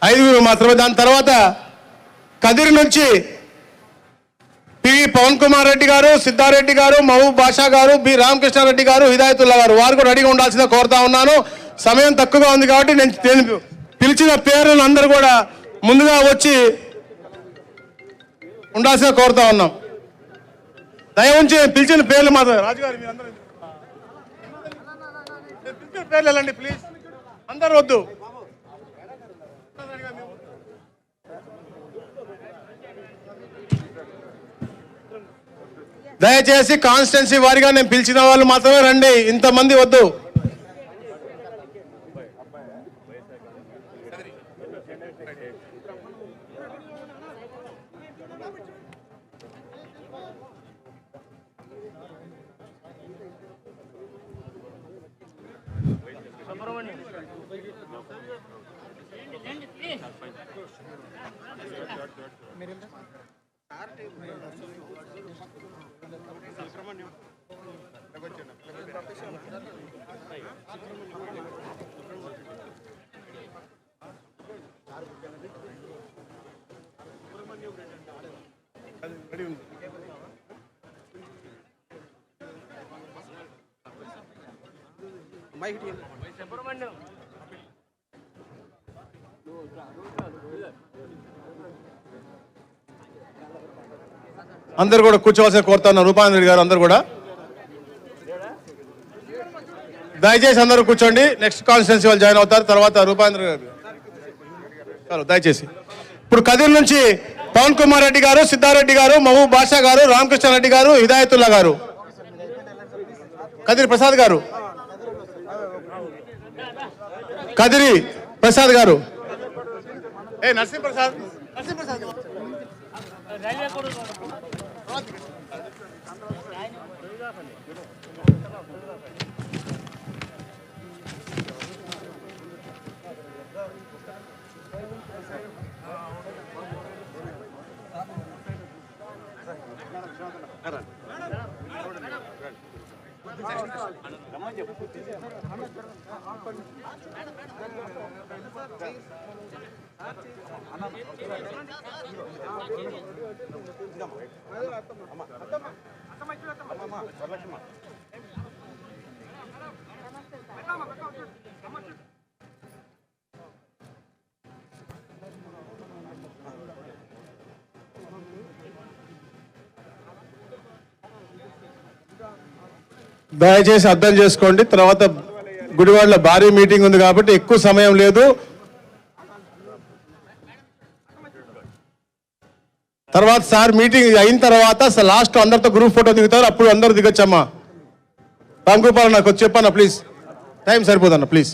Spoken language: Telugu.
5 మాత్రమే. దాని తర్వాత కదిరి నుంచి పివి పవన్ కుమార్ రెడ్డి గారు, సిద్ధారెడ్డి గారు, మహబూబ్ బాషా గారు, బి రామకృష్ణారెడ్డి గారు, హిదాయతుల్లా గారు, వారు కూడా రెడీగా ఉండాల్సిందిగా కోరుతా ఉన్నాను. సమయం తక్కువగా ఉంది కాబట్టి నేను పిలిచిన పేర్లను అందరూ కూడా ముందుగా వచ్చి ఉండాల్సిందిగా కోరుతా ఉన్నాం. దయ ఉంచి పిలిచిన పేర్లు మాత్రం రాజుగారు మీరు అందరూ పిలిచిన పేర్లు వెళ్ళండి ప్లీజ్, అందరు వద్దు. దయచేసి కాన్స్టిట్యున్సీ వారిగా నేను పిలిచిన వాళ్ళు మాత్రమే రండి, ఇంతమంది వద్దు. అందరు కూడా కూర్చోవలసిన కోరుతున్నారు. రూపాంత్ రెడ్డి గారు అందరు కూడా దయచేసి అందరూ కూర్చోండి. నెక్స్ట్ కాన్స్టిట్యున్సీ వాళ్ళు జాయిన్ అవుతారు. తర్వాత రూపాంత్ గారు చాలు దయచేసి. ఇప్పుడు కదిరి నుంచి పవన్ కుమార్ రెడ్డి గారు, సిద్ధారెడ్డి గారు, మహబూబ్ బాషా గారు, రామకృష్ణారెడ్డి గారు, హిదాయతుల్లా గారు, కదిరి ప్రసాద్ గారు, కదిరి ప్రసాద్ గారు, నరసింహప్రసాద్ దయచేసి అర్థం చేసుకోండి. తర్వాత గుడివాడలో భారీ మీటింగ్ ఉంది కాబట్టి ఎక్కువ సమయం లేదు. తర్వాత సార్ మీటింగ్ అయిన తర్వాత లాస్ట్ అందరితో గ్రూప్ ఫోటో దిగుతారు, అప్పుడు అందరూ దిగొచ్చమ్మా. రామ్ గోపాల్ నాకు వచ్చి చెప్పన్నా ప్లీజ్, టైం సరిపోదన్న ప్లీజ్.